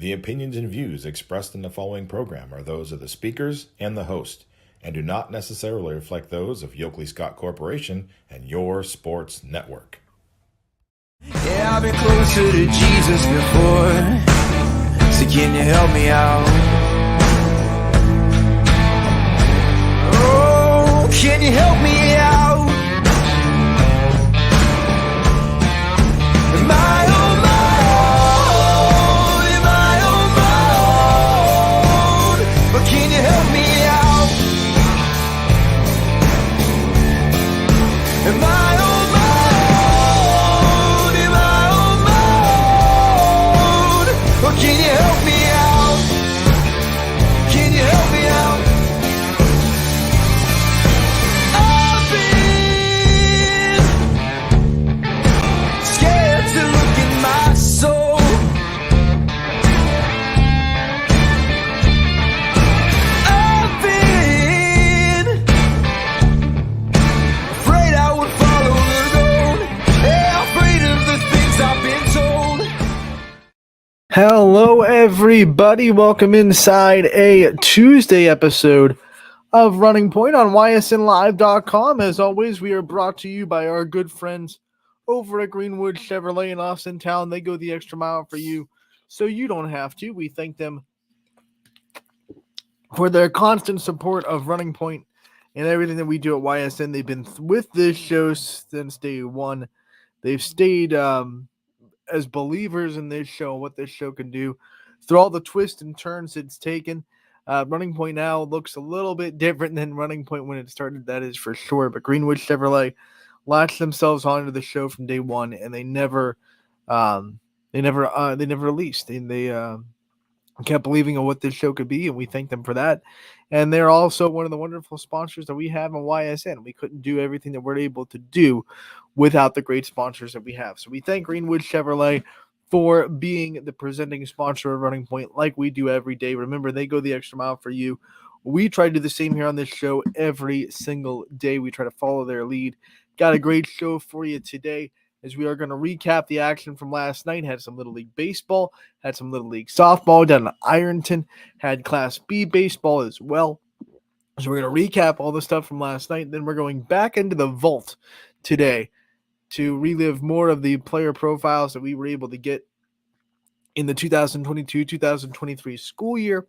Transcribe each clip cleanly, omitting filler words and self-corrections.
The opinions and views expressed in the following program are those of the speakers and the host, and do not necessarily reflect those of Yoakley Scott Corporation and your sports network. Yeah, I've been closer to Jesus before, so can you help me out? Oh, can you help me out? Am I on my own? Am I on my own? But can you help me out? Am I on my own? Am I on my own? Or can you help me out? Can you help me out? I've been scared to look in my soul. I've been afraid I would follow the road. Yeah, afraid of the things I've been told. Hello, everybody. Welcome inside a Tuesday episode of Running Point on ysnlive.com. As always, we are brought to you by our good friends over at Greenwood Chevrolet in Austintown. They go the extra mile for you, so you don't have to. We thank them for their constant support of Running Point and everything that we do at YSN. They've been with this show since day one. They've stayed as believers in this show, what this show can do through all the twists and turns it's taken. Running Point now looks a little bit different than Running Point when it started, that is for sure. But Greenwood Chevrolet latched themselves onto the show from day one, and they never released. They kept believing in what this show could be, and we thank them for that. And they're also one of the wonderful sponsors that we have on YSN. We couldn't do everything that we're able to do without the great sponsors that we have. So we thank Greenwood Chevrolet for being the presenting sponsor of Running Point like we do every day. Remember, they go the extra mile for you. We try to do the same here on this show every single day. We try to follow their lead. Got a great show for you today, as we are going to recap the action from last night. Had some Little League baseball, had some Little League softball down in Ironton, had Class B baseball as well. So we're going to recap all the stuff from last night. Then we're going back into the vault today to relive more of the player profiles that we were able to get in the 2022-2023 school year.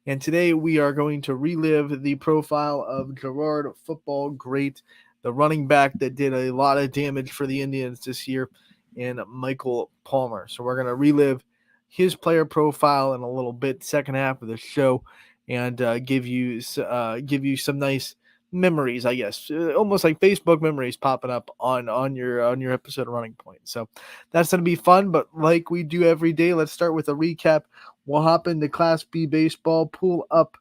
And today we are going to relive the profile of Gerard football great, the running back that did a lot of damage for the Indians this year, and Michael Palmer. So we're going to relive his player profile in a little bit, second half of the show, and give you some nice memories, I guess, almost like Facebook memories popping up on your episode of Running Point. So that's going to be fun. But like we do every day, let's start with a recap. We'll hop into Class B baseball, pull up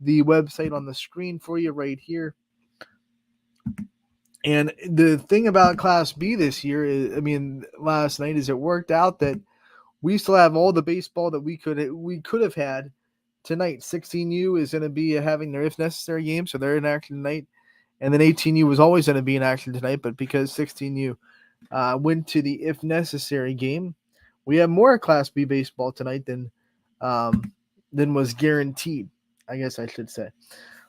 the website on the screen for you right here. And the thing about Class B this year is, last night, is it worked out that we still have all the baseball that we could have had tonight. 16U is going to be having their if necessary game, so they're in action tonight. And then 18U was always going to be in action tonight, but because 16U went to the if necessary game, we have more Class B baseball tonight than was guaranteed, I guess I should say.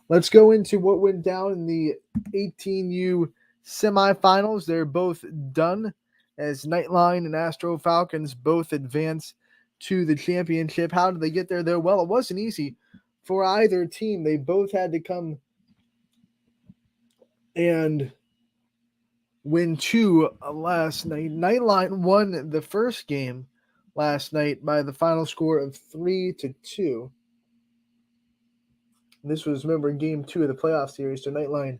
Let's go into what went down in the 18U semifinals. They're both done, as Nightline and Astro Falcons both advance to the championship. How did they get there, though? Well, it wasn't easy for either team. They both had to come and win two last night. Nightline won the first game last night by the final score of 3-2. This was, remember, game 2 of the playoff series, so Nightline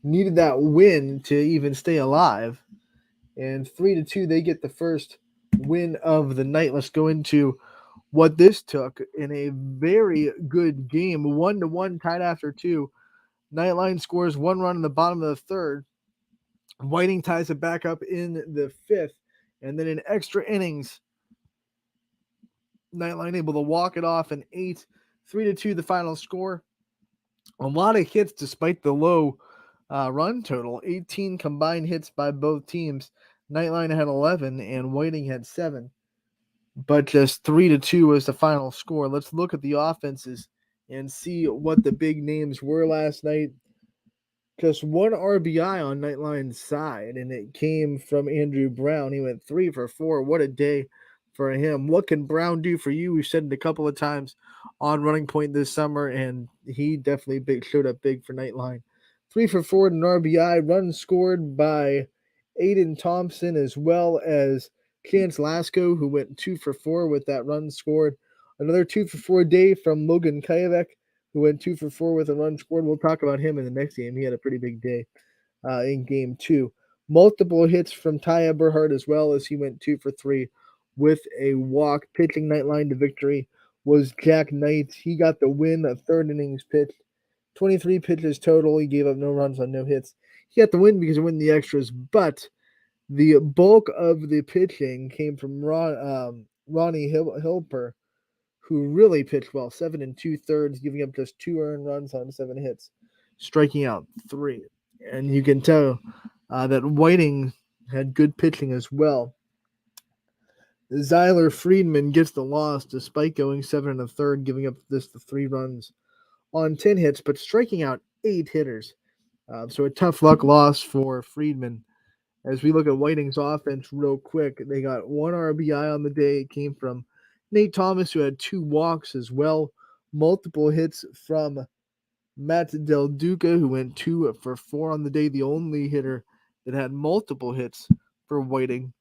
needed that win to even stay alive. And 3-2, they get the first win of the night. Let's go into what this took in a very good game. 1-1, tied after 2. Nightline scores 1 run in the bottom of the third. Whiting ties it back up in the fifth. And then in extra innings, Nightline able to walk it off in 8. 3-2, the final score. A lot of hits despite the low run total. 18 combined hits by both teams. Nightline had 11 and Whiting had 7. but just 3-2 was the final score. Let's look at the offenses and see what the big names were last night. Just one RBI on Nightline's side, and it came from Andrew Brown. He went 3 for 4. What a day for him. What can Brown do for you? We've said it a couple of times on Running Point this summer, and he definitely showed up big for Nightline. 3 for 4 and an RBI. Run scored by Aiden Thompson as well as Chance Lasco, who went 2 for 4 with that run scored. Another 2 for 4 day from Logan Kayavek, who went 2 for 4 with a run scored. We'll talk about him in the next game. He had a pretty big day in game 2. Multiple hits from Ty Eberhardt as well, as he went 2 for 3 with a walk. Pitching Nightline to victory was Jack Knight. He got the win, a third innings pitch. 23 pitches total. He gave up no runs on no hits. He got the win because he won the extras, but the bulk of the pitching came from Ronnie Hilper, who really pitched well, 7 2/3, giving up just 2 earned runs on 7 hits, striking out 3. And you can tell that Whiting had good pitching as well. Zyler Friedman gets the loss despite going 7 1/3, giving up just the 3 runs on 10 hits, but striking out 8 hitters. So a tough luck loss for Friedman. As we look at Whiting's offense real quick, they got 1 RBI on the day. It came from Nate Thomas, who had 2 walks as well. Multiple hits from Matt Del Duca, who went 2 for 4 on the day, the only hitter that had multiple hits for Whiting.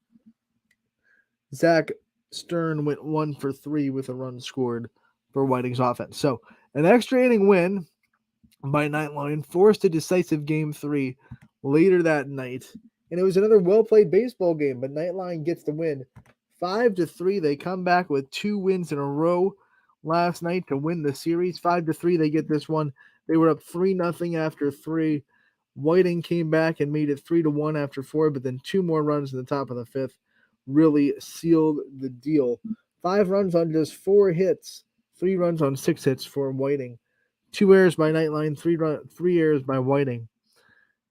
Zach Stern went 1 for 3 with a run scored for Whiting's offense. So an extra inning win by Nightline forced a decisive game 3 later that night. And it was another well-played baseball game, but Nightline gets the win. 5-3, they come back with 2 wins in a row last night to win the series. 5-3, they get this one. They were up 3-0 after 3. Whiting came back and made it 3-1 after 4, but then 2 more runs in the top of the 5th really sealed the deal. 5 runs on just 4 hits, 3 runs on 6 hits for Whiting. 2 errors by Nightline, 3 errors by Whiting.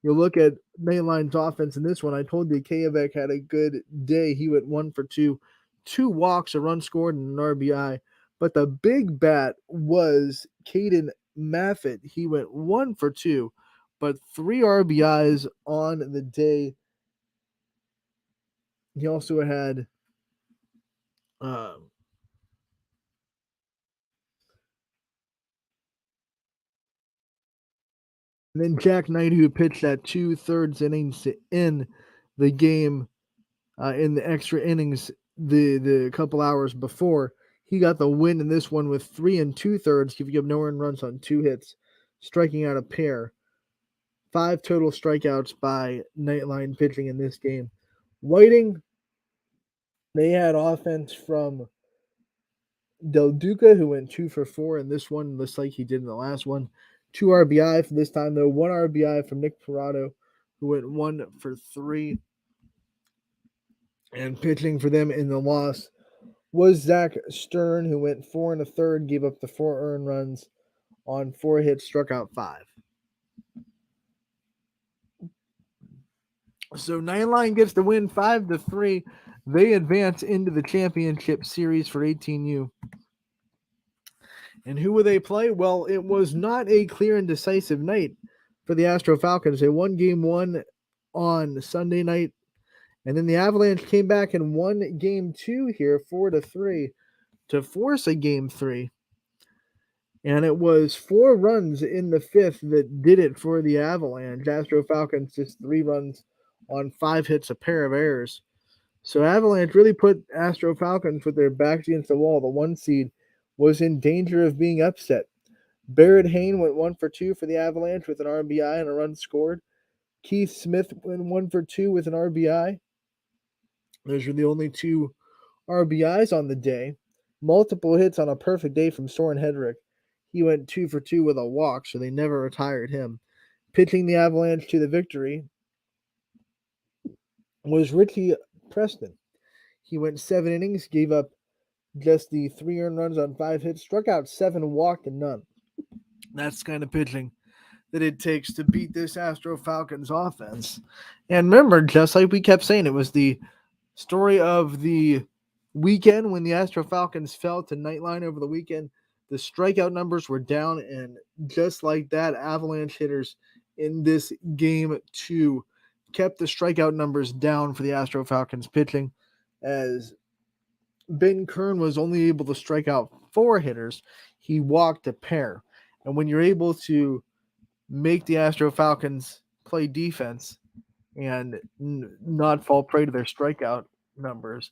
You look at Nightline's offense in this one. I told you Kayavek had a good day. He went 1 for 2, 2 walks, a run scored, and an RBI. But the big bat was Caden Maffett. He went 1 for 2, but 3 RBIs on the day. He also had and then Jack Knight, who pitched that 2/3 innings to end the game in the extra innings the couple hours before. He got the win in this one with 3 2/3, giving up no earned runs on 2 hits, striking out a pair. 5 total strikeouts by Nightline pitching in this game. Whiting, they had offense from Del Duca, who went 2 for 4 in this one, just like he did in the last one. 2 RBI for this time, though. 1 RBI from Nick Parado, who went 1 for 3. And pitching for them in the loss was Zach Stern, who went 4 1/3, gave up the 4 earned runs on 4 hits, struck out 5. So Nightline gets the win 5-3. They advance into the championship series for 18U. And who will they play? Well, it was not a clear and decisive night for the Astro Falcons. They won game 1 on Sunday night. And then the Avalanche came back and won game 2 here, 4-3, to force a game 3. And it was 4 runs in the 5th that did it for the Avalanche. Astro Falcons just 3 runs on 5 hits, a pair of errors. So Avalanche really put Astro Falcons with their backs against the wall. The 1 seed was in danger of being upset. Barrett Hayne went 1 for 2 for the Avalanche with an RBI and a run scored. Keith Smith went 1 for 2 with an RBI. Those were the only 2 RBIs on the day. Multiple hits on a perfect day from Soren Hedrick. He went 2 for 2 with a walk, so they never retired him. Pitching the Avalanche to the victory was Richie Preston. He went 7 innings, gave up just the 3 earned runs on 5 hits, struck out 7, walked and none. That's the kind of pitching that it takes to beat this Astro Falcons offense. And remember, just like we kept saying, it was the story of the weekend when the Astro Falcons fell to Nightline over the weekend, the strikeout numbers were down, and just like that, Avalanche hitters in this game 2 kept the strikeout numbers down for the Astro Falcons pitching, as Ben Kern was only able to strike out 4 hitters. He walked a pair. And when you're able to make the Astro Falcons play defense and not fall prey to their strikeout numbers,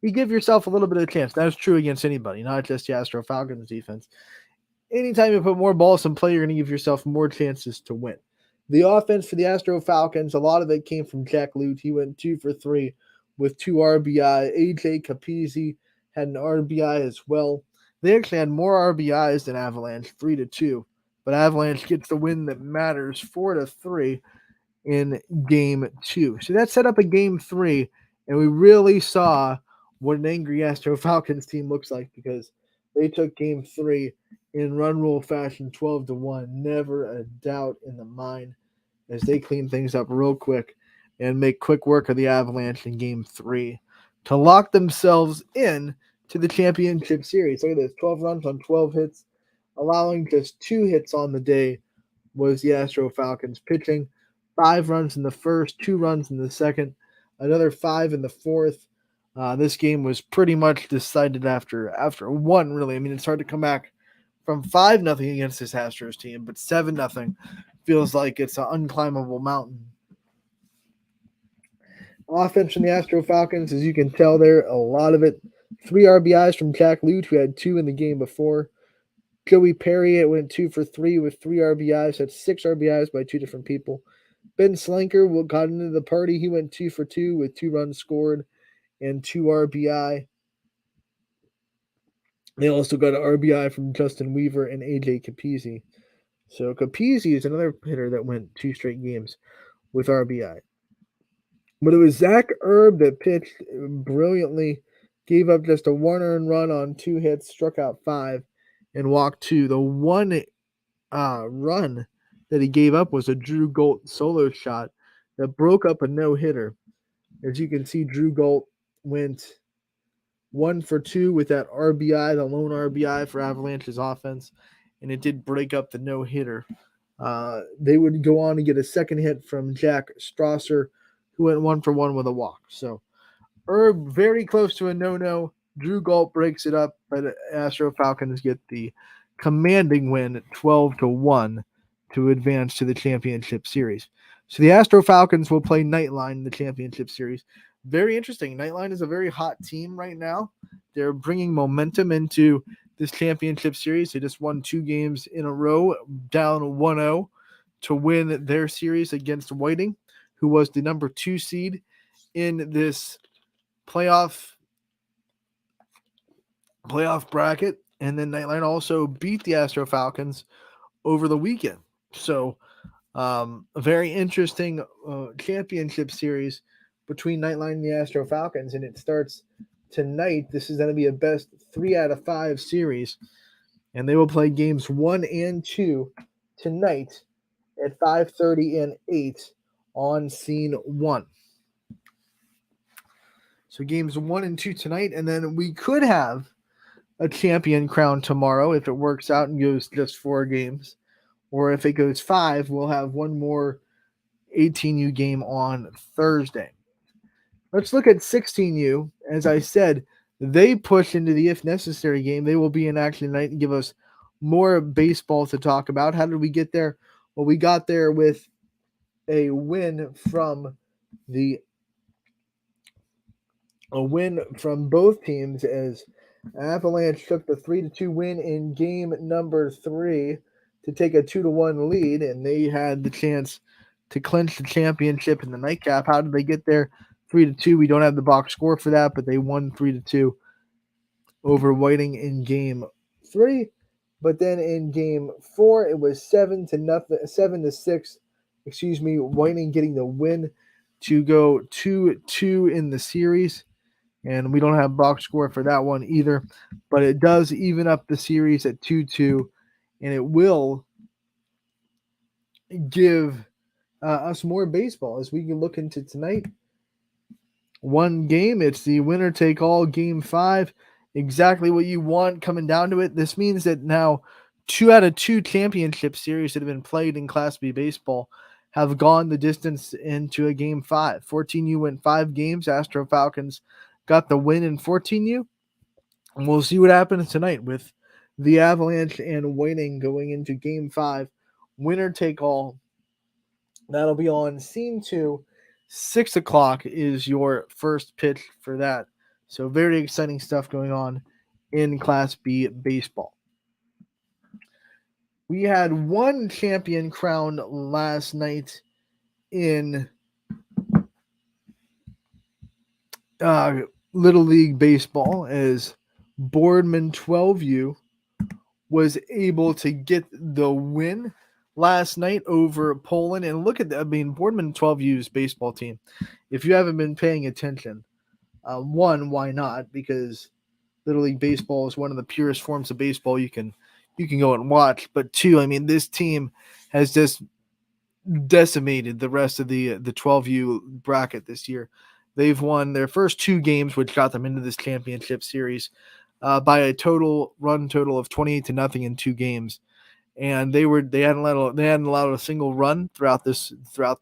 you give yourself a little bit of a chance. That's true against anybody, not just the Astro Falcons defense. Anytime you put more balls in play, you're going to give yourself more chances to win. The offense for the Astro Falcons, a lot of it came from Jack Lute. He went 2 for 3 with 2 RBI. AJ Capizzi had an RBI as well. They actually had more RBIs than Avalanche, 3-2. But Avalanche gets the win that matters, 4-3 in game 2. So that set up a game 3, and we really saw what an angry Astro Falcons team looks like, because they took game 3 in run rule fashion, 12-1. Never a doubt in the mind, as they clean things up real quick and make quick work of the Avalanche in game 3 to lock themselves in to the championship series. Look at this, 12 runs on 12 hits, allowing just 2 hits on the day was the Astro Falcons pitching. 5 runs in the first, 2 runs in the second, another 5 in the fourth. This game was pretty much decided after one, really. I mean, it's hard to come back from 5-0 against this Astros team, but 7-0 feels like it's an unclimbable mountain. Offense from the Astro Falcons, as you can tell there, a lot of it. 3 RBIs from Jack Lute, who had 2 in the game before. Joey Perry, it went 2 for 3 with 3 RBIs. That's 6 RBIs by 2 different people. Ben Slanker got into the party. He went 2 for 2 with 2 runs scored and 2 RBI. They also got an RBI from Justin Weaver and AJ Capizzi. So Capizzi is another hitter that went 2 straight games with RBI. But it was Zach Erb that pitched brilliantly, gave up just a 1 earned run on 2 hits, struck out 5, and walked 2. The one run that he gave up was a Drew Galt solo shot that broke up a no-hitter. As you can see, Drew Galt went 1 for 2 with that RBI, the lone RBI for Avalanche's offense, and it did break up the no-hitter. They would go on to get a second hit from Jack Strasser, who went 1 for 1 with a walk. So Herb very close to a no-no. Drew Galt breaks it up, but Astro Falcons get the commanding win, 12-1, to advance to the championship series. So the Astro Falcons will play Nightline in the championship series. Very interesting. Nightline is a very hot team right now. They're bringing momentum into this championship series. They just won 2 games in a row, down 1-0 to win their series against Whiting, who was the number 2 seed in this playoff bracket. And then Nightline also beat the Astro Falcons over the weekend. So a very interesting championship series between Nightline and the Astro Falcons, and it starts tonight. This is going to be a best 3 out of 5 series, and they will play games 1 and 2 tonight at 5:30 and 8 on Scene 1. So games 1 and 2 tonight, and then we could have a champion crown tomorrow if it works out and goes just 4 games. Or if it goes 5, we'll have one more 18U game on Thursday. Let's look at 16U. As I said, they push into the if necessary game. They will be in action tonight and give us more baseball to talk about. How did we get there? Well, we got there with a win from both teams, as Avalanche took the 3-2 win in game number 3 to take a 2-1 lead, and they had the chance to clinch the championship in the nightcap. How did they get there? 3-2. We don't have the box score for that, but they won 3-2 over Whiting in game 3. But then in game 4, it was 7-6. Whiting getting the win to go 2-2 in the series. And we don't have box score for that one either. But it does even up the series at 2-2. And it will give us more baseball as we can look into tonight. one game. It's the winner take all game 5. Exactly what you want coming down to it. This means that now 2 out of 2 championship series that have been played in Class B baseball have gone the distance into a game 5. 14U went 5 games. Astro Falcons got the win in 14U. And we'll see what happens tonight with the Avalanche and Whiting going into game 5. Winner take all. That'll be on scene 2. 6 o'clock is your first pitch for that. So very exciting stuff going on in Class B baseball. We had one champion crowned last night in Little League Baseball as Boardman 12U was able to get the win last night over Poland. And look at that. I mean, Boardman 12U's baseball team. If you haven't been paying attention, one, why not? Because Little League Baseball is one of the purest forms of baseball you can go and watch. But two, I mean, this team has just decimated the rest of the 12U bracket this year. They've won their first 2 games, which got them into this championship series, by a run total of 28-0 in 2 games, and they hadn't allowed a single run throughout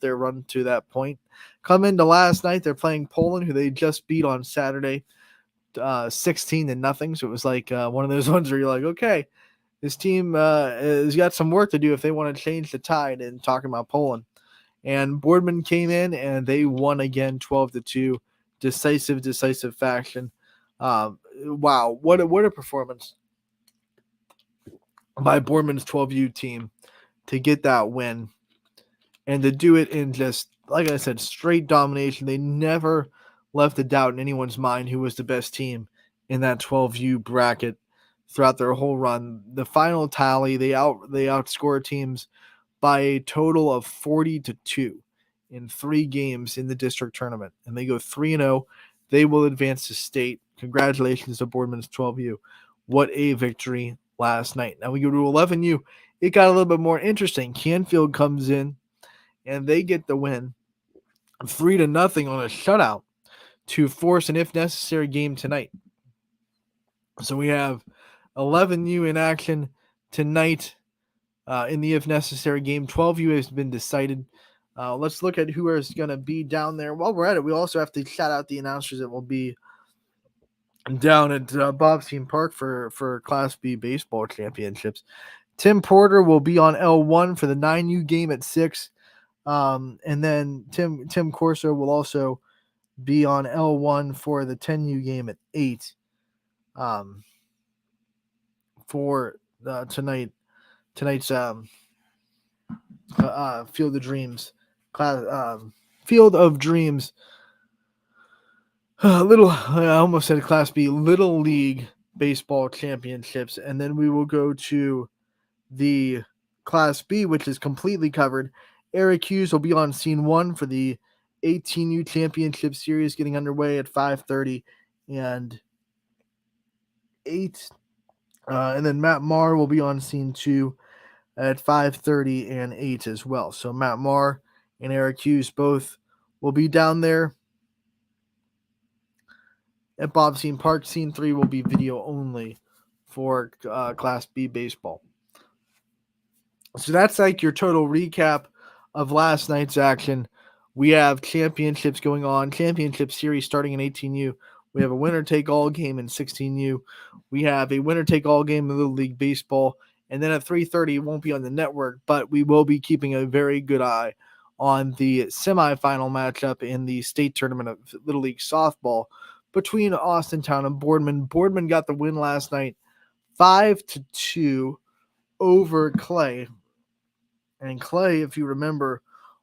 their run to that point. Come into last night, they're playing Poland, who they just beat on Saturday, 16-0. So it was like one of those ones where you're like, okay, this team has got some work to do if they want to change the tide. And talking about Poland, and Boardman came in and they won again, 12-2, decisive fashion. Wow, what a performance by Boardman's 12U team to get that win and to do it in just, like I said, straight domination. They never left a doubt in anyone's mind who was the best team in that 12U bracket throughout their whole run. The final tally, they outscored teams by a total of 40-2 in 3 games in the district tournament, and they go 3-0. They will advance to state. Congratulations to Boardman's 12U. What a victory last night. Now we go to 11U. It got a little bit more interesting. Canfield comes in and they get the win 3-0 on a shutout to force an if necessary game tonight. So we have 11U in action tonight in the if necessary game. 12U has been decided. Let's look at who is going to be down there. While we're at it, we also have to shout out the announcers that will be down at Bob's Team Park for Class B baseball championships. Tim Porter will be on L1 for the 9U game at 6. And then Tim Corso will also be on L1 for the 10U game at 8. For tonight's Field of Dreams Field of Dreams I almost said Class B Little League Baseball Championships, and then we will go to the Class B, which is completely covered. Eric Hughes will be on scene 1 for the 18U Championship Series getting underway at 5:30 and 8. And then Matt Marr will be on scene 2 at 5:30 and 8 as well. So Matt Marr and Eric Hughes both will be down there at Bob's Team Park. Scene 3 will be video only for Class B baseball. So that's like your total recap of last night's action. We have championships going on, championship series starting in 18U. We have a winner-take-all game in 16U. We have a winner-take-all game in Little League Baseball. And then at 3:30, it won't be on the network, but we will be keeping a very good eye on the semifinal matchup in the state tournament of Little League Softball between Austintown and Boardman. Boardman got the win last night, 5-2 over Clay. And Clay, if you remember,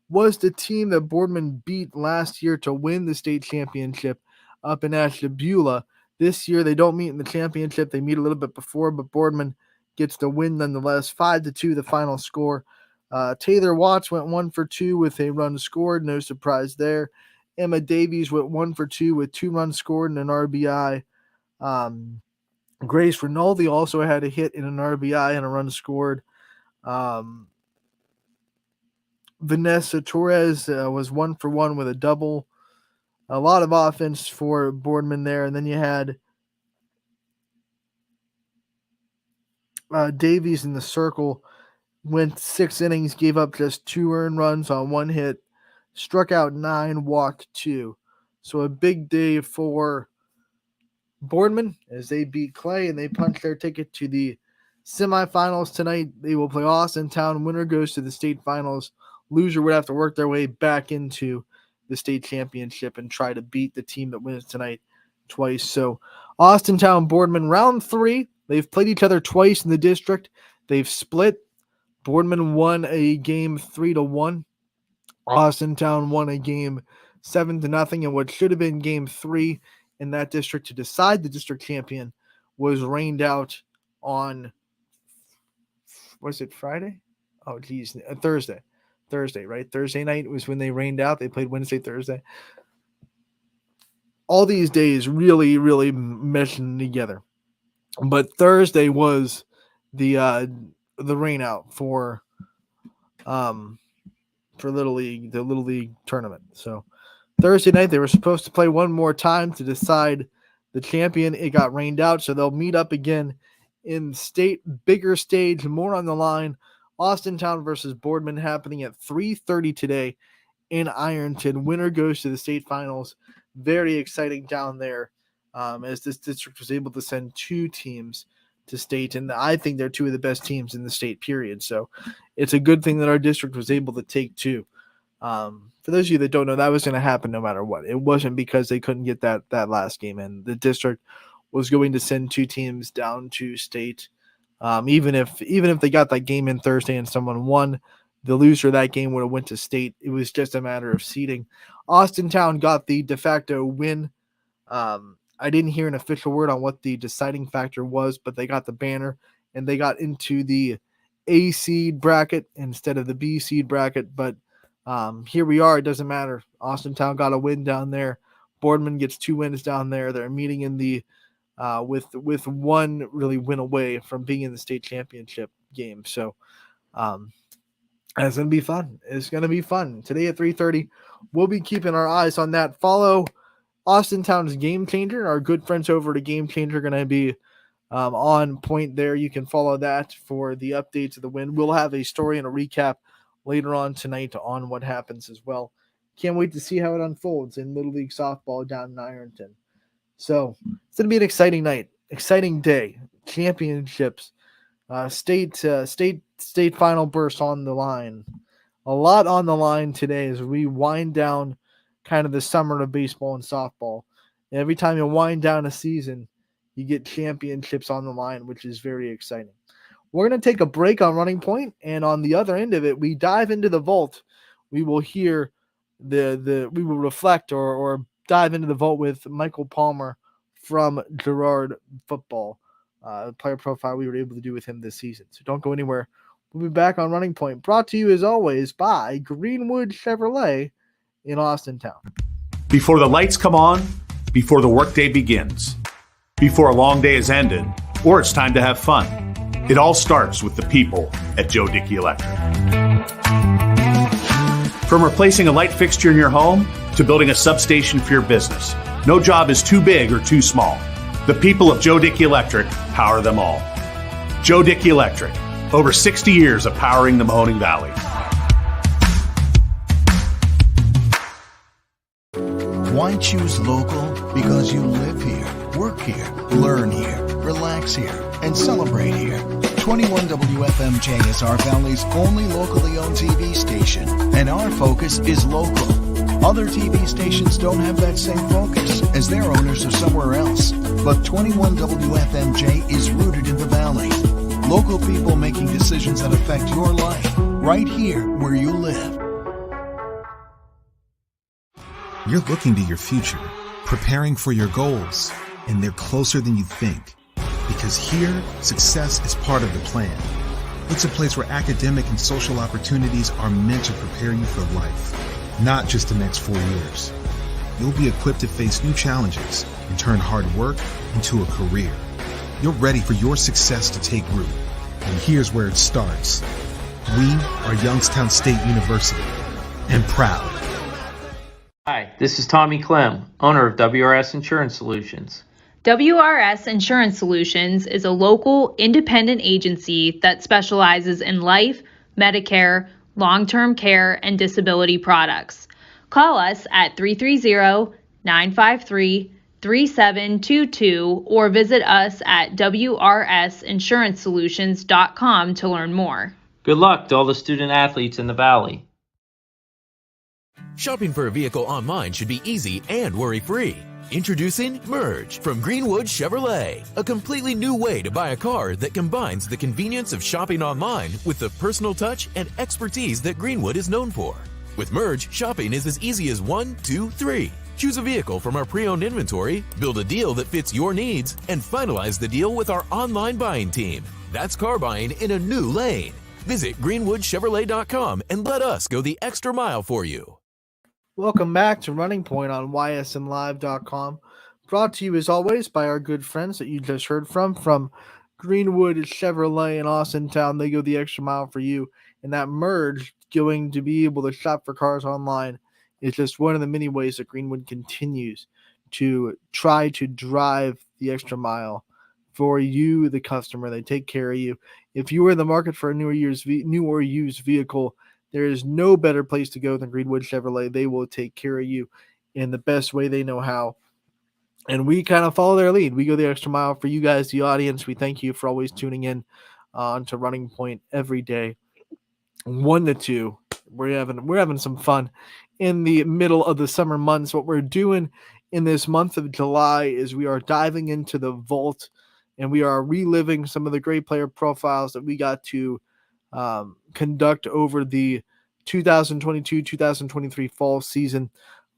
was the team that Boardman beat last year to win the state championship up in Ashtabula. This year, they don't meet in the championship. They meet a little bit before, but Boardman gets the win nonetheless. 5-2, the final score. Taylor Watts went 1 for 2 with a run scored. No surprise there. Emma Davies went 1 for 2 with 2 runs scored and an RBI. Grace Rinaldi also had a hit in an RBI and a run scored. Vanessa Torres was 1 for 1 with a double. A lot of offense for Boardman there. And then you had Davies in the circle, went 6 innings, gave up just 2 earned runs on 1 hit, struck out 9, walked 2. So a big day for Boardman as they beat Clay and they punch their ticket to the semifinals tonight. They will play Austintown. Winner goes to the state finals. Loser would have to work their way back into the state championship and try to beat the team that wins tonight twice. So Austintown, Boardman, round 3. They've played each other twice in the district. They've split. Boardman won a game 3-1. Austintown won a game 7-0. And what should have been game 3 in that district to decide the district champion was rained out on, was it Friday? Oh, geez, Thursday. Thursday, right? Thursday night was when they rained out. They played Wednesday, Thursday. All these days really, really meshing together. But Thursday was the rain out for Little League, the Little League tournament. So Thursday night they were supposed to play one more time to decide the champion. It got rained out, so they'll meet up again in state, bigger stage, more on the line. Austintown versus Boardman happening at 3:30 today in Ironton. Winner goes to the state finals. Very exciting down there, as this district was able to send 2 teams to state, and I think they're 2 of the best teams in the state, period. So it's a good thing that our district was able to take 2. For those of you that don't know, that was going to happen no matter what. It wasn't because they couldn't get that last game in. The district was going to send 2 teams down to state. Even if they got that game in Thursday and someone won, the loser of that game would have went to state. It was just a matter of seeding. Austintown got the de facto win. I didn't hear an official word on what the deciding factor was, but they got the banner and they got into the A seed bracket instead of the B seed bracket. But here we are. It doesn't matter. Austintown got a win down there. Boardman gets 2 wins down there. They're meeting in the with one really win away from being in the state championship game. So it's going to be fun. It's going to be fun. Today at 3:30, we'll be keeping our eyes on that. Follow Austintown's Game Changer. Our good friends over at Game Changer are going to be on point there. You can follow that for the updates of the win. We'll have a story and a recap later on tonight on what happens as well. Can't wait to see how it unfolds in Little League softball down in Ironton. So it's going to be an exciting night, exciting day. Championships, state final burst on the line. A lot on the line today as we wind down kind of the summer of baseball and softball. Every time you wind down a season, you get championships on the line, which is very exciting. We're going to take a break on Running Point, and on the other end of it, we dive into the vault. We will hear we will reflect or dive into the vault with Michael Palmer from Girard Football, player profile we were able to do with him this season. So don't go anywhere. We'll be back on Running Point, brought to you as always by Greenwood Chevrolet in Austintown. Before the lights come on, before the workday begins, before a long day is ended, or it's time to have fun, it all starts with the people at Joe Dickey Electric. From replacing a light fixture in your home to building a substation for your business, no job is too big or too small. The people of Joe Dickey Electric power them all. Joe Dickey Electric, over 60 years of powering the Mahoning Valley. Why choose local? Because you live here, work here, learn here, relax here, and celebrate here. 21 WFMJ is our Valley's only locally owned TV station, and our focus is local. Other TV stations don't have that same focus, as their owners are somewhere else. But 21 WFMJ is rooted in the Valley. Local people making decisions that affect your life, right here where you live. You're looking to your future, preparing for your goals, and they're closer than you think. Because here, success is part of the plan. It's a place where academic and social opportunities are meant to prepare you for life, not just the next 4 years. You'll be equipped to face new challenges and turn hard work into a career. You're ready for your success to take root. And here's where it starts. We are Youngstown State University, and proud Hi, this is Tommy Clem, owner of WRS Insurance Solutions. WRS Insurance Solutions is a local independent agency that specializes in life, Medicare, long-term care, and disability products. Call us at 330-953-3722 or visit us at wrsinsurancesolutions.com to learn more. Good luck to all the student athletes in the Valley. Shopping for a vehicle online should be easy and worry-free. Introducing Merge from Greenwood Chevrolet, a completely new way to buy a car that combines the convenience of shopping online with the personal touch and expertise that Greenwood is known for. With Merge, shopping is as easy as 1, 2, 3. Choose a vehicle from our pre-owned inventory, build a deal that fits your needs, and finalize the deal with our online buying team. That's car buying in a new lane. Visit greenwoodchevrolet.com and let us go the extra mile for you. Welcome back to Running Point on ysnlive.com. Brought to you as always by our good friends that you just heard from Greenwood Chevrolet in Austintown. They go the extra mile for you. And that Merge, going to be able to shop for cars online, is just one of the many ways that Greenwood continues to try to drive the extra mile for you, the customer. They take care of you. If you are in the market for a new or used vehicle, there is no better place to go than Greenwood Chevrolet. They will take care of you in the best way they know how. And we kind of follow their lead. We go the extra mile for you guys, the audience. We thank you for always tuning in to Running Point every day. 1 to 2. We're having some fun in the middle of the summer months. What we're doing in this month of July is we are diving into the vault and we are reliving some of the great player profiles that we got to conduct over the 2022-2023 fall season.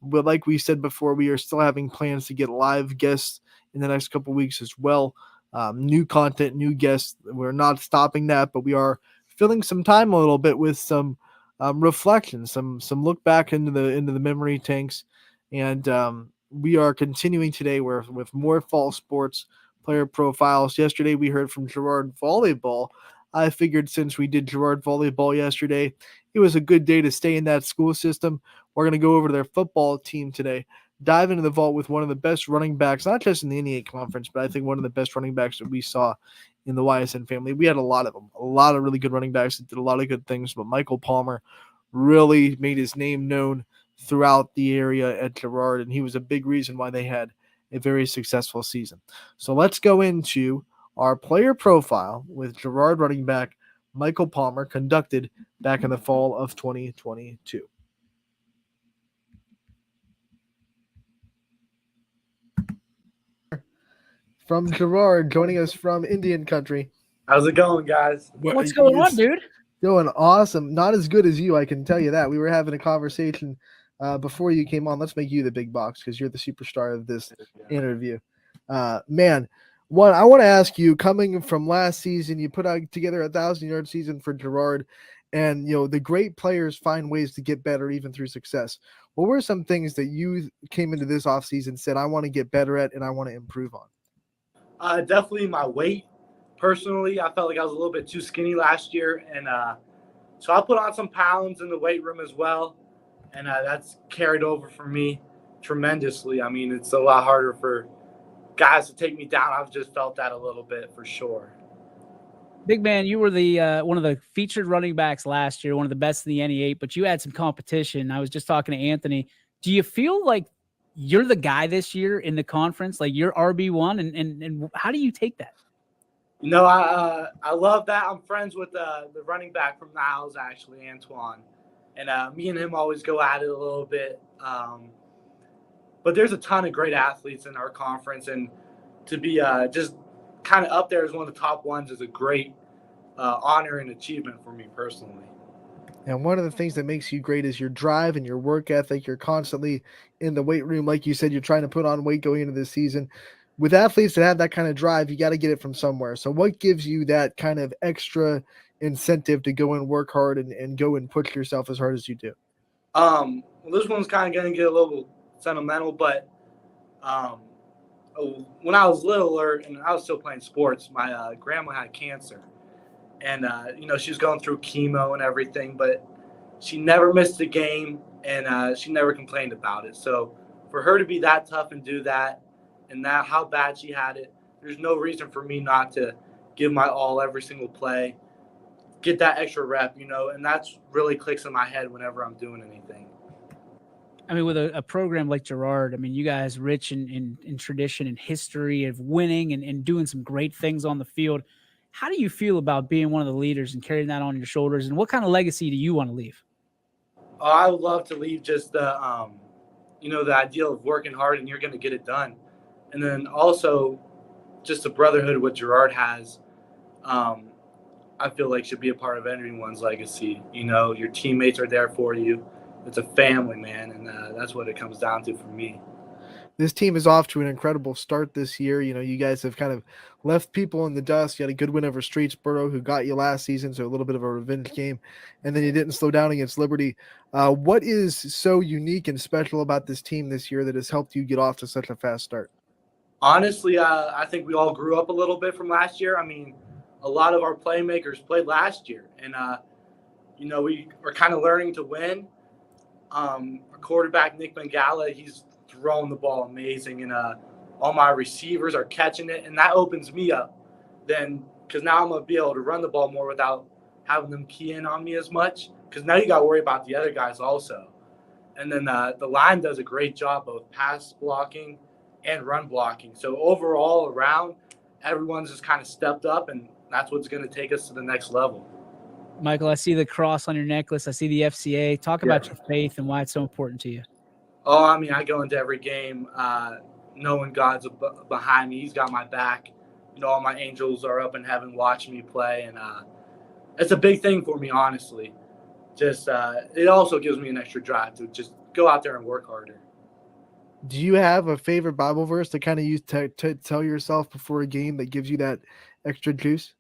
But like we said before, we are still having plans to get live guests in the next couple weeks as well. New content, new guests. We're not stopping that, but we are filling some time a little bit with some reflection, some look back into the memory tanks, and we are continuing today with more fall sports player profiles. Yesterday we heard from Girard Volleyball. I figured since we did Girard Volleyball yesterday, it was a good day to stay in that school system. We're going to go over to their football team today, dive into the vault with one of the best running backs, not just in the NEA conference, but I think one of the best running backs that we saw in the YSN family. We had a lot of them, a lot of really good running backs that did a lot of good things, but Michael Palmer really made his name known throughout the area at Girard, and he was a big reason why they had a very successful season. So let's go into our player profile with Girard running back Michael Palmer, conducted back in the fall of 2022. From Girard, joining us from Indian Country. How's it going, guys? What's going on, dude? Doing awesome. Not as good as you, I can tell you that. We were having a conversation before you came on. Let's make you the big box because you're the superstar of this interview. Man, one, I want to ask you, coming from last season, you put out together 1,000-yard season for Girard, and the great players find ways to get better even through success. What were some things that you came into this offseason said, I want to get better at and I want to improve on? Definitely my weight. Personally, I felt like I was a little bit too skinny last year, and so I put on some pounds in the weight room as well, and that's carried over for me tremendously. I mean, it's a lot harder for guys to take me down. I've just felt that a little bit for sure. Big man, you were the one of the featured running backs last year, one of the best in the NE8, but you had some competition. I was just talking to Anthony. Do you feel like you're the guy this year in the conference, like you're RB1, and how do you take that? I love that. I'm friends with the running back from Niles, actually, Antoine. And me and him always go at it a little bit. But there's a ton of great athletes in our conference. And to be just kind of up there as one of the top ones is a great honor and achievement for me personally. And one of the things that makes you great is your drive and your work ethic. You're constantly in the weight room. Like you said, you're trying to put on weight going into this season. With athletes that have that kind of drive, you got to get it from somewhere. So what gives you that kind of extra incentive to go and work hard and go and push yourself as hard as you do? Well, this one's kind of going to get a little sentimental, but when I was littler and I was still playing sports, my grandma had cancer. And, she was going through chemo and everything, but she never missed a game. and she never complained about it. So for her to be that tough and do that, and that how bad she had it, there's no reason for me not to give my all every single play, get that extra rep, and that's really clicks in my head whenever I'm doing anything. I mean, with a program like Girard, I mean, you guys rich in tradition and history of winning and doing some great things on the field. How do you feel about being one of the leaders and carrying that on your shoulders? And what kind of legacy do you want to leave? I would love to leave just the ideal of working hard and you're going to get it done. And then also just the brotherhood what Girard has, I feel like should be a part of anyone's legacy. Your teammates are there for you. It's a family, man, and that's what it comes down to for me. This team is off to an incredible start this year. You guys have kind of left people in the dust. You had a good win over Streetsboro, who got you last season, so a little bit of a revenge game, and then you didn't slow down against Liberty. What is so unique and special about this team this year that has helped you get off to such a fast start? Honestly, I think we all grew up a little bit from last year. I mean, a lot of our playmakers played last year, and we are kind of learning to win. Our quarterback, Nick Bengala, he's throwing the ball amazing, and all my receivers are catching it, and that opens me up then because now I'm going to be able to run the ball more without having them key in on me as much because now you got to worry about the other guys also. And then the line does a great job both pass blocking and run blocking. So overall around, everyone's just kind of stepped up, and that's what's going to take us to the next level. Michael, I see the cross on your necklace. I see the FCA. Talk about your faith and why it's so important to you. Oh, I mean, I go into every game knowing God's behind me. He's got my back. All my angels are up in heaven watching me play, and it's a big thing for me, honestly. Just it also gives me an extra drive to just go out there and work harder. Do you have a favorite Bible verse to kind of use to tell yourself before a game that gives you that extra juice?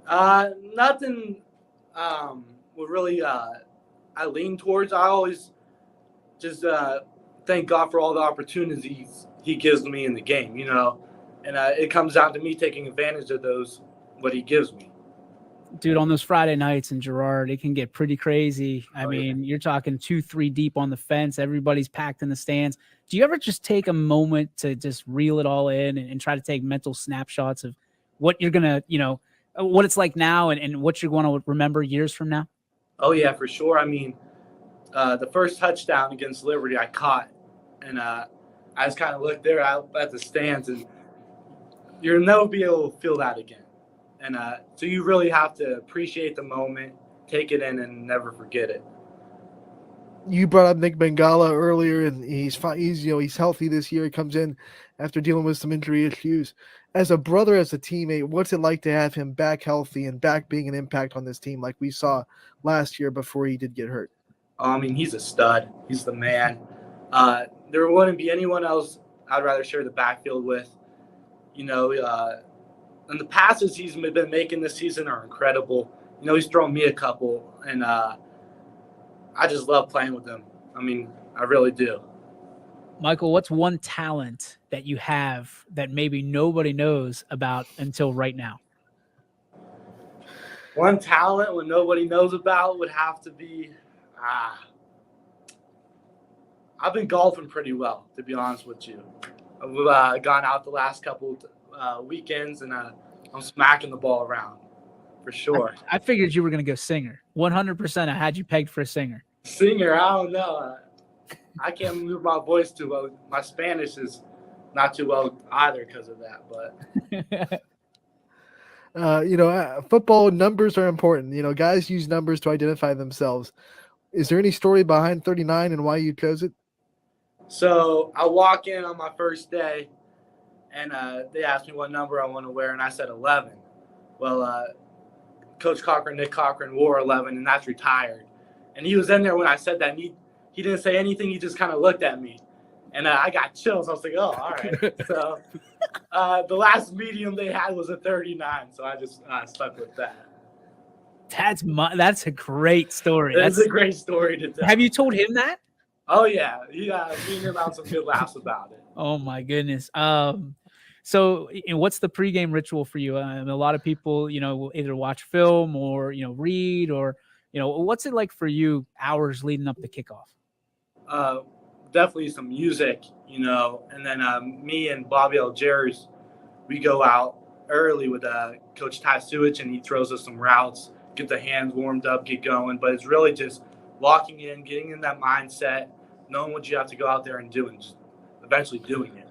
Nothing would really I lean towards. I always just thank God for all the opportunities he gives me in the game, and it comes down to me taking advantage of those, what he gives me. Dude, on those Friday nights in Girard, it can get pretty crazy. I mean, you're talking 2-3 deep on the fence. Everybody's packed in the stands. Do you ever just take a moment to just reel it all in and try to take mental snapshots of what you're going to, what it's like now and what you're going to remember years from now? Oh, yeah, for sure. I mean, the first touchdown against Liberty I caught, and I just kind of looked there out at the stands, and you'll never be able to feel that again. And so you really have to appreciate the moment, take it in, and never forget it. You brought up Nick Bengala earlier, and he's healthy this year. He comes in after dealing with some injury issues. As a brother, as a teammate, what's it like to have him back healthy and back being an impact on this team like we saw last year before he did get hurt? I mean, he's a stud. He's the man. There wouldn't be anyone else I'd rather share the backfield with. And the passes he's been making this season are incredible. He's thrown me a couple, and I just love playing with him. I mean, I really do. Michael, what's one talent that you have that maybe nobody knows about until right now? One talent when nobody knows about would have to be I've been golfing pretty well, to be honest with you. I've gone out the last couple weekends, and I'm smacking the ball around for sure. I figured you were going to go singer. 100% I had you pegged for a singer. Singer, I don't know. I can't move my voice too well. My Spanish is not too well either because of that. But football numbers are important. Guys use numbers to identify themselves. Is there any story behind 39 and why you chose it? So I walk in on my first day, and they asked me what number I want to wear, and I said 11. Well, Coach Cochran, Nick Cochran, wore 11, and that's retired. And he was in there when I said that, and he didn't say anything. He just kind of looked at me, and I got chills. I was like, oh, all right. So the last medium they had was a 39, so I just stuck with that. That's a great story. That's a great story to tell. Have you told him that? Oh, yeah. Me and him had some good laughs about it. Oh, my goodness. So what's the pregame ritual for you? A lot of people, will either watch film or, read or, what's it like for you hours leading up to kickoff? definitely some music, and then me and Bobby Algiers, we go out early with Coach Ty Sewich, and he throws us some routes, get the hands warmed up, get going. But it's really just walking in, getting in that mindset, knowing what you have to go out there and do, and just eventually doing it.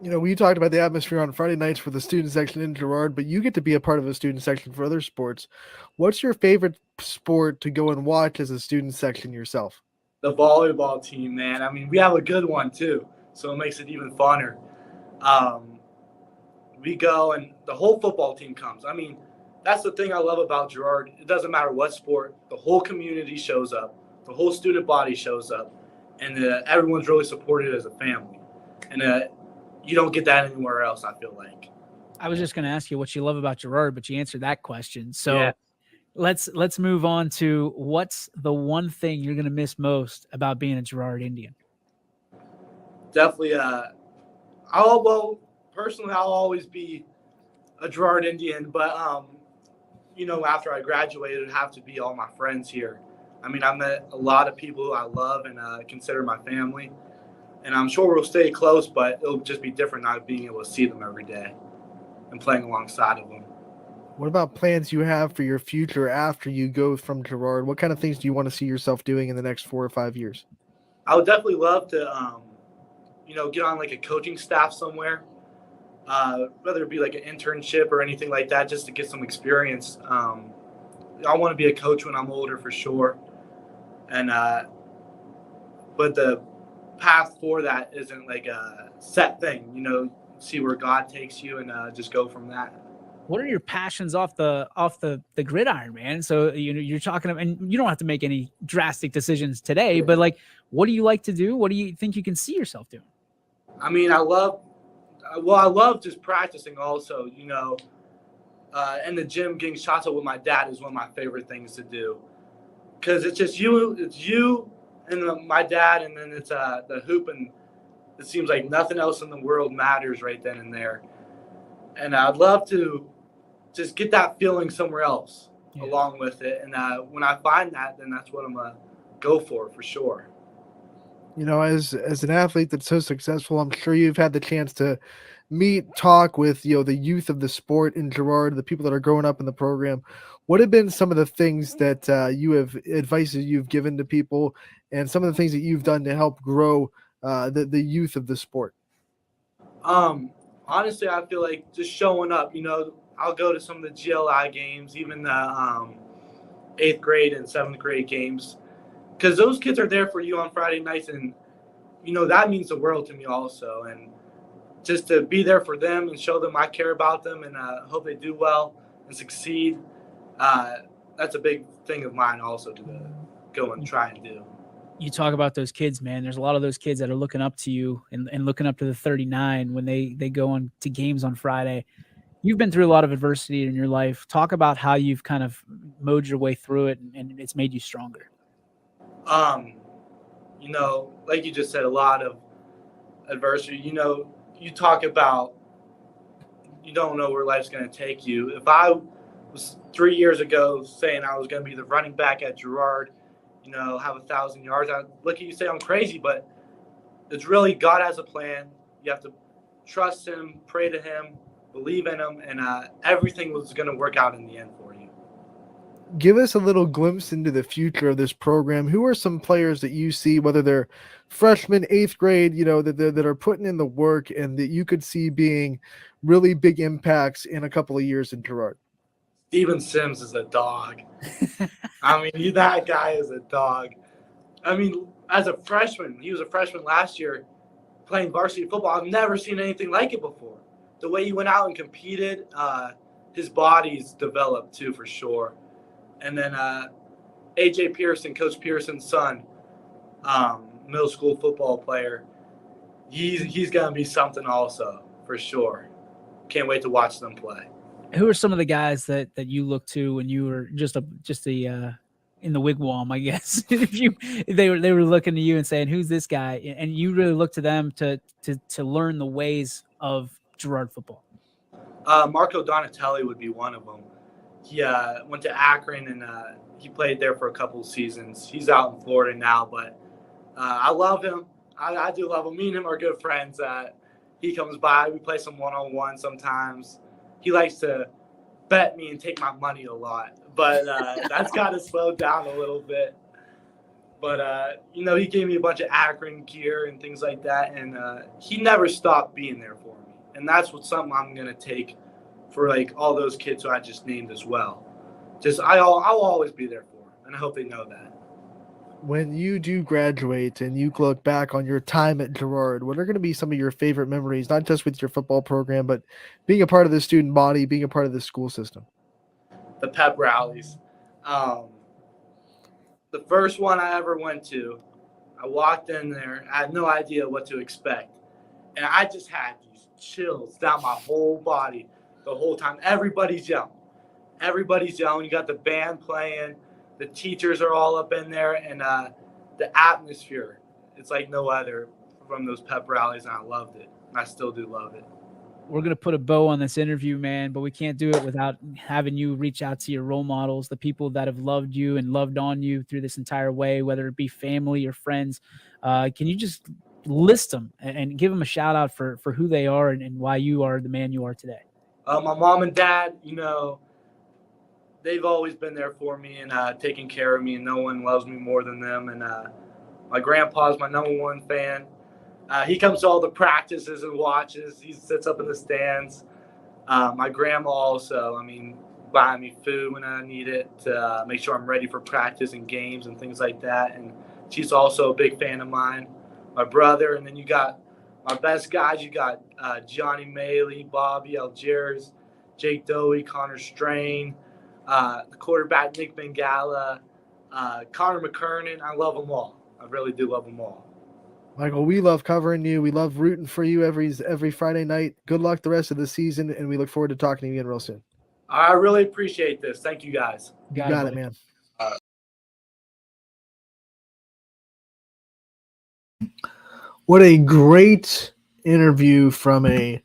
We talked about the atmosphere on Friday nights for the student section in Girard, but you get to be a part of a student section for other sports. What's your favorite sport to go and watch as a student section yourself? The volleyball team, man. I mean, we have a good one too, so it makes it even funner. We go and the whole football team comes. I mean, that's the thing I love about Girard. It doesn't matter what sport, the whole community shows up, the whole student body shows up, and everyone's really supported as a family. And you don't get that anywhere else, I feel like. I was just going to ask you what you love about Girard, but you answered that question. So Yeah. let's move on to what's the one thing you're going to miss most about being a Girard Indian? Definitely. Personally, I'll always be a Girard Indian, but after I graduated, it'd have to be all my friends here. I mean, I met a lot of people who I love and consider my family, and I'm sure we'll stay close, but it'll just be different not being able to see them every day and playing alongside of them. What about plans you have for your future after you go from Girard? What kind of things do you want to see yourself doing in the next 4 or 5 years? I would definitely love to, get on like a coaching staff somewhere, whether it be like an internship or anything like that, just to get some experience. I want to be a coach when I'm older for sure. And, but the path for that isn't like a set thing, see where God takes you and just go from that. What are your passions off the gridiron, man? So you're talking about, and you don't have to make any drastic decisions today, but like, what do you like to do? What do you think you can see yourself doing? I mean, I love just practicing also, in the gym, getting shots up with my dad is one of my favorite things to do. Cause it's just you and my dad, and then it's the hoop, and it seems like nothing else in the world matters right then and there. And I'd love to just get that feeling somewhere else along with it. And when I find that, then that's what I'm going to go for sure. As an athlete that's so successful, I'm sure you've had the chance to talk with, the youth of the sport in Girard, the people that are growing up in the program. What have been some of the things that advices you've given to people, and some of the things that you've done to help grow the youth of the sport? Honestly, I feel like just showing up, I'll go to some of the GLI games, even the 8th grade and 7th grade games, because those kids are there for you on Friday nights. And, that means the world to me also. And just to be there for them and show them I care about them and hope they do well and succeed. That's a big thing of mine also to go and try and do. You talk about those kids, man. There's a lot of those kids that are looking up to you and looking up to the 39 when they go on to games on Friday. You've been through a lot of adversity in your life. Talk about how you've kind of mowed your way through it and it's made you stronger. Like you just said, a lot of adversity. You talk about you don't know where life's going to take you. If I was 3 years ago saying I was going to be the running back at Girard, have 1,000 yards, I'd look at you and say I'm crazy, but it's really God has a plan. You have to trust him, pray to him, believe in him, and everything was going to work out in the end for you. Give us a little glimpse into the future of this program. Who are some players that you see, whether they're freshmen, 8th grade, that are putting in the work and that you could see being really big impacts in a couple of years in Girard? Steven Sims is a dog. I mean, that guy is a dog. I mean, as a freshman, he was a freshman last year playing varsity football. I've never seen anything like it before. The way he went out and competed, his body's developed too, for sure. And then A.J. Pearson, Coach Pearson's son, middle school football player, he's going to be something also, for sure. Can't wait to watch them play. Who are some of the guys that you look to when you were just in the wigwam, I guess? They were looking to you and saying, "Who's this guy?" And you really look to them to learn the ways of Girard football. Marco Donatelli would be one of them. He went to Akron and he played there for a couple of seasons. He's out in Florida now, but I love him. I do love him. Me and him are good friends. He comes by. We play some one-on-one sometimes. He likes to bet me and take my money a lot, but that's got to slow down a little bit. But, he gave me a bunch of Akron gear and things like that, and he never stopped being there for me. And that's something I'm going to take for, all those kids who I just named as well. I'll always be there for them, and I hope they know that. When you do graduate and you look back on your time at Girard, what are going to be some of your favorite memories, not just with your football program, but being a part of the student body, being a part of the school system? The pep rallies. The first one I ever went to, I walked in there. I had no idea what to expect. And I just had these chills down my whole body the whole time. Everybody's yelling. You got the band playing. The teachers are all up in there. And the atmosphere, it's like no other from those pep rallies. And I loved it. And I still do love it. We're going to put a bow on this interview, man, but we can't do it without having you reach out to your role models, the people that have loved you and loved on you through this entire way, whether it be family or friends. Can you just list them and give them a shout out for who they are and why you are the man you are today? My mom and dad, they've always been there for me and taking care of me, and no one loves me more than them. And my grandpa's my number one fan. He comes to all the practices and watches. He sits up in the stands. My grandma also, buying me food when I need it to make sure I'm ready for practice and games and things like that. And she's also a big fan of mine. My brother, and then you got my best guys. You got Johnny Maley, Bobby Algiers, Jake Doey, Connor Strain, the quarterback Nick Bengala, Connor McKernan. I love them all. I really do love them all. Michael, we love covering you. We love rooting for you every Friday night. Good luck the rest of the season, and we look forward to talking to you again real soon. I really appreciate this. Thank you, guys. You got it, man. What a great interview from a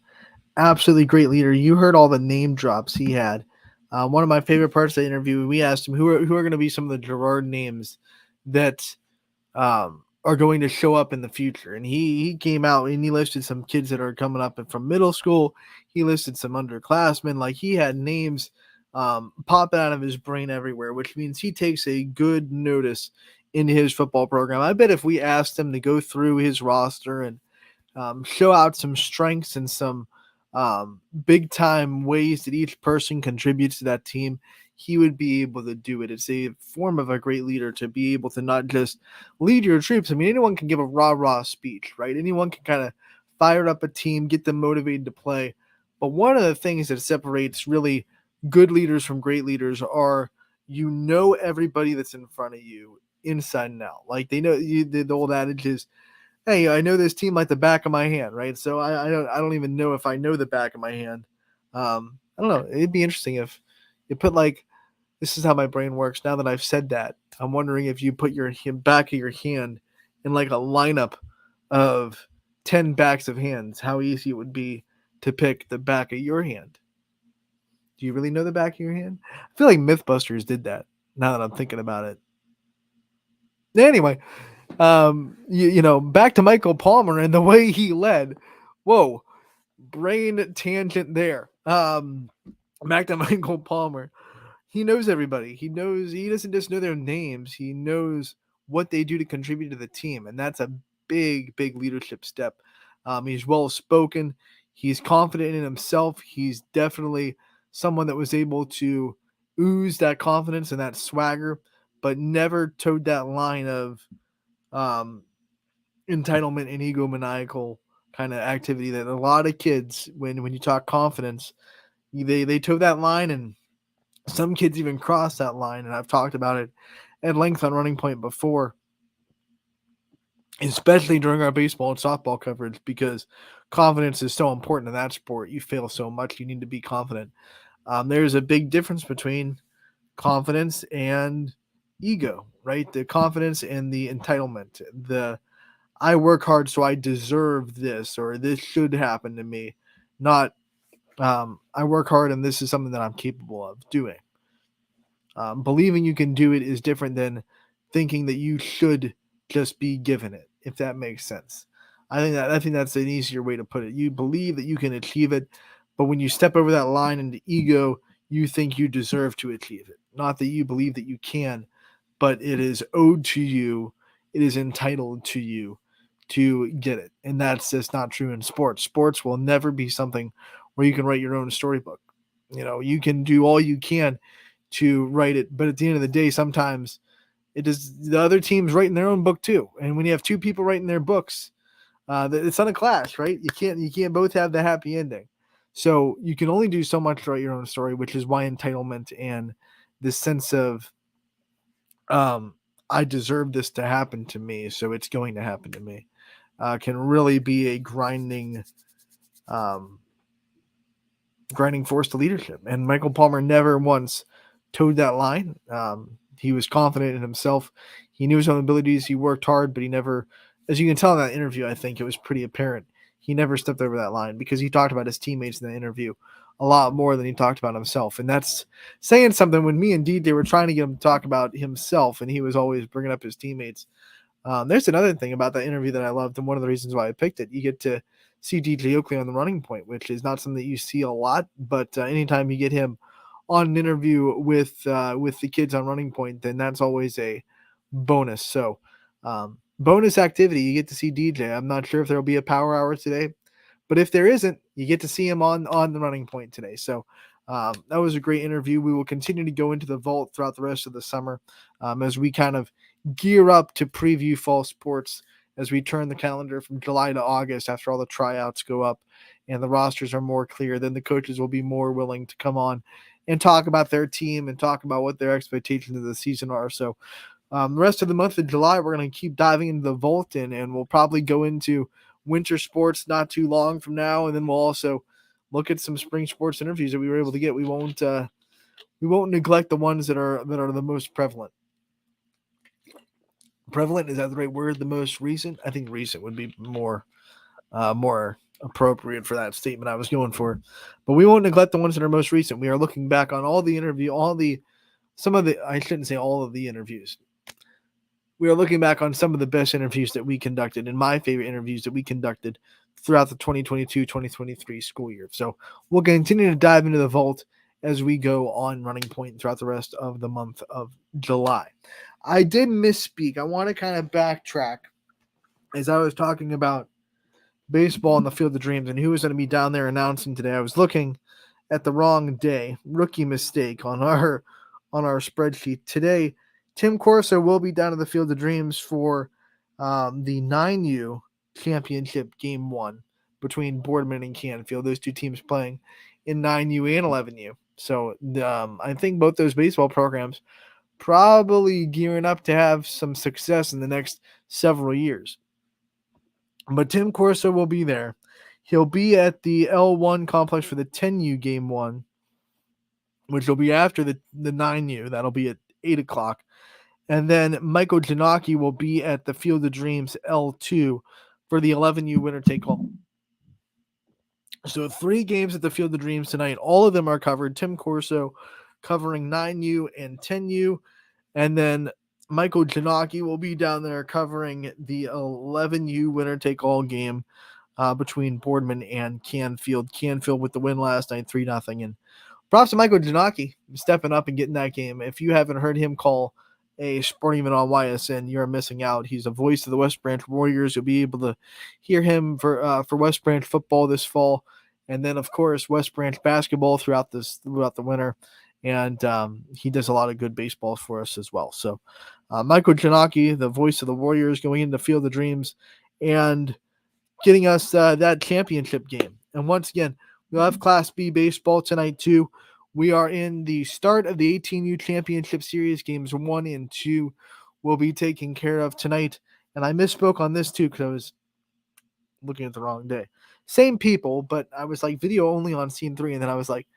absolutely great leader. You heard all the name drops he had. One of my favorite parts of the interview, we asked him who are going to be some of the Girard names that are going to show up in the future. And he came out and he listed some kids that are coming up from middle school. He listed some underclassmen. Like, he had names popping out of his brain everywhere, which means he takes a good notice in his football program. I bet if we asked him to go through his roster and show out some strengths and some big time ways that each person contributes to that team, he would be able to do it. It's a form of a great leader to be able to not just lead your troops. Anyone can give a rah-rah speech, right? Anyone can kind of fire up a team, get them motivated to play. But one of the things that separates really good leaders from great leaders are everybody that's in front of you inside and out. Like, they know you. The old adage is, hey, I know this team like the back of my hand, right? So I don't even know if I know the back of my hand. I don't know. It'd be interesting if you put this is how my brain works. Now that I've said that, I'm wondering if you put your back of your hand in a lineup of 10 backs of hands, how easy it would be to pick the back of your hand. Do you really know the back of your hand? I feel like Mythbusters did that, now that I'm thinking about it. Anyway, back to Michael Palmer and the way he led. Whoa, brain tangent there. Back to Michael Palmer. He knows everybody. He doesn't just know their names. He knows what they do to contribute to the team. And that's a big, big leadership step. He's well-spoken. He's confident in himself. He's definitely someone that was able to ooze that confidence and that swagger, but never towed that line of entitlement and egomaniacal kind of activity that a lot of kids, when you talk confidence, they toe that line, and some kids even cross that line. And I've talked about it at length on Running Point before, especially during our baseball and softball coverage, because confidence is so important in that sport. You fail so much, you need to be confident. There's a big difference between confidence and ego, right? The confidence and the entitlement, I work hard so I deserve this, or this should happen to me, not I work hard and this is something that I'm capable of doing. Believing you can do it is different than thinking that you should just be given it, if that makes sense. I think that's an easier way to put it. You believe that you can achieve it, but when you step over that line into ego, you think you deserve to achieve it. Not that you believe that you can, but it is owed to you. It is entitled to you to get it. And that's just not true in sports. Sports will never be something where you can write your own storybook. You can do all you can to write it, but at the end of the day, sometimes it is the other team's writing their own book too. And when you have two people writing their books, it's on a clash, right? You can't both have the happy ending. So you can only do so much to write your own story, which is why entitlement and this sense of I deserve this to happen to me, so it's going to happen to me, can really be a um, grinding force to leadership. And Michael Palmer never once towed that line. He was confident in himself. He knew his own abilities. He worked hard, but he never, as you can tell in that interview, I think it was pretty apparent. He never stepped over that line because he talked about his teammates in the interview a lot more than he talked about himself. And that's saying something. When me and DJ were trying to get him to talk about himself, and he was always bringing up his teammates. There's another thing about that interview that I loved, and one of the reasons why I picked it. You get to see DJ Oakley on the running point, which is not something that you see a lot, but anytime you get him on an interview with the kids on running point, then that's always a bonus. So bonus activity, you get to see DJ. I'm not sure if there'll be a power hour today, but if there isn't, you get to see him on the running point today. So that was a great interview. We will continue to go into the vault throughout the rest of the summer as we kind of gear up to preview fall sports as we turn the calendar from July to August after all the tryouts go up and the rosters are more clear. Then the coaches will be more willing to come on and talk about their team and talk about what their expectations of the season are. So the rest of the month of July, we're going to keep diving into the vault and we'll probably go into winter sports not too long from now. And then we'll also look at some spring sports interviews that we were able to get. We won't neglect the ones that are the most prevalent. Prevalent, is that the right word? The most recent? I think recent would be more appropriate for that statement I was going for. But we won't neglect the ones that are most recent. We are looking back on I shouldn't say all of the interviews. We are looking back on some of the best interviews that we conducted and my favorite interviews that we conducted throughout the 2022-2023 school year. So we'll continue to dive into the vault as we go on Running Point throughout the rest of the month of July. I did misspeak. I want to kind of backtrack as I was talking about baseball in the Field of Dreams and who was going to be down there announcing today. I was looking at the wrong day. Rookie mistake on our spreadsheet. Today, Tim Corso will be down at the Field of Dreams for the 9U championship game 1 between Boardman and Canfield. Those two teams playing in 9U and 11U. So I think both those baseball programs probably gearing up to have some success in the next several years. But Tim Corso will be there. He'll be at the L1 complex for the 10U game 1, which will be after the 9U. That'll be at 8 o'clock. And then Michael Janaki will be at the Field of Dreams L2 for the 11U winner take all. So 3 games at the Field of Dreams tonight. All of them are covered. Tim Corso covering 9U and 10U. And then Michael Janaki will be down there covering the 11U winner take all game between Boardman and Canfield. Canfield with the win last night, 3-0. And props to Michael Janaki stepping up and getting that game. If you haven't heard him call a sporting event on YSN, you're missing out. He's a voice of the West Branch Warriors. You'll be able to hear him for West Branch football this fall, and then of course West Branch basketball throughout the winter. And he does a lot of good baseball for us as well. So Michael Janaki, the voice of the Warriors, going into Field of Dreams and getting us that championship game. And once again, we'll have Class B baseball tonight too. We are in the start of the 18U Championship Series. Games 1 and 2 will be taken care of tonight. And I misspoke on this too because I was looking at the wrong day. Same people, but I was like video only on Scene 3. And then I was like,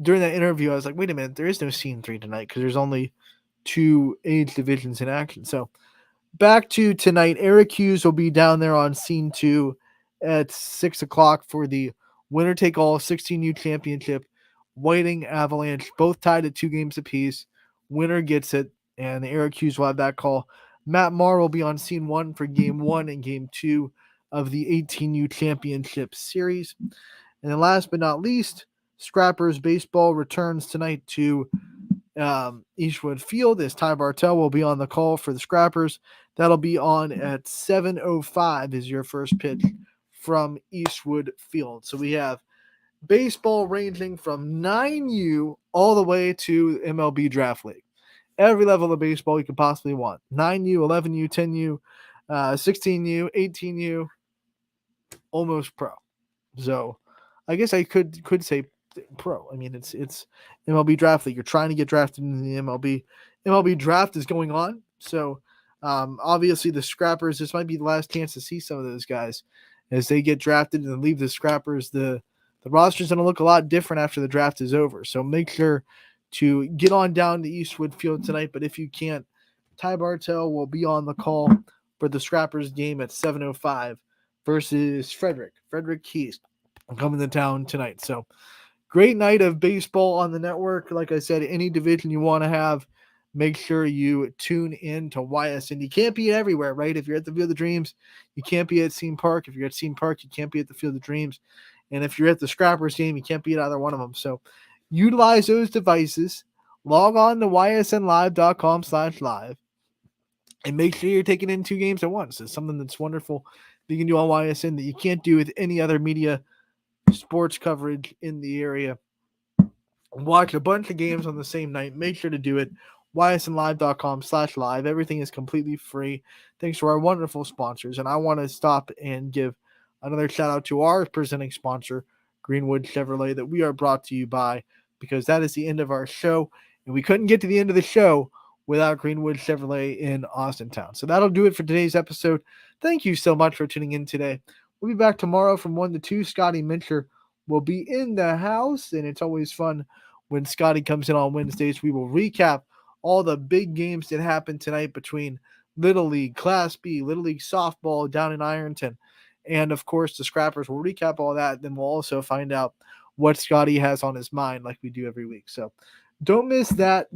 during that interview, I was like, wait a minute, there is no Scene 3 tonight because there's only 2 age divisions in action. So back to tonight, Eric Hughes will be down there on Scene 2 at 6 o'clock for the winner-take-all 16U Championship. Whiting, Avalanche, both tied at 2 games apiece. Winner gets it, and Eric Hughes will have that call. Matt Marr will be on scene 1 for Game 1 and Game 2 of the 18U Championship Series. And then last but not least, Scrappers Baseball returns tonight to Eastwood Field as Ty Bartell will be on the call for the Scrappers. That'll be on at 7:05 is your first pitch from Eastwood Field. So we have baseball ranging from 9U all the way to MLB Draft League. Every level of baseball you could possibly want. 9U, 11U, 10U, 16U, 18U, almost pro. So I guess I could say pro. I mean, it's MLB Draft League. You're trying to get drafted in the MLB. MLB Draft is going on. So obviously the Scrappers, this might be the last chance to see some of those guys as they get drafted and leave the Scrappers. The roster's going to look a lot different after the draft is over. So make sure to get on down to Eastwood Field tonight. But if you can't, Ty Bartell will be on the call for the Scrappers game at 7:05 versus Frederick Keys coming to town tonight. So great night of baseball on the network. Like I said, any division you want to have, make sure you tune in to YSN. You can't be everywhere, right? If you're at the Field of Dreams, you can't be at Scene Park. If you're at Scene Park, you can't be at the Field of Dreams. And if you're at the Scrappers game, you can't be at either one of them. So utilize those devices. Log on to ysnlive.com/live and make sure you're taking in 2 games at once. It's something that's wonderful that you can do on YSN that you can't do with any other media sports coverage in the area. Watch a bunch of games on the same night. Make sure to do it. ysnlive.com/live. Everything is completely free. Thanks to our wonderful sponsors. And I want to stop and give another shout out to our presenting sponsor, Greenwood Chevrolet, that we are brought to you by, because that is the end of our show. And we couldn't get to the end of the show without Greenwood Chevrolet in Austintown. So that'll do it for today's episode. Thank you so much for tuning in today. We'll be back tomorrow from 1 to 2. Scotty Mincher will be in the house, and it's always fun when Scotty comes in on Wednesdays. We will recap all the big games that happened tonight between Little League, Class B, Little League softball down in Ironton, and, of course, the Scrappers. We'll recap all that. Then we'll also find out what Scotty has on his mind like we do every week. So don't miss that.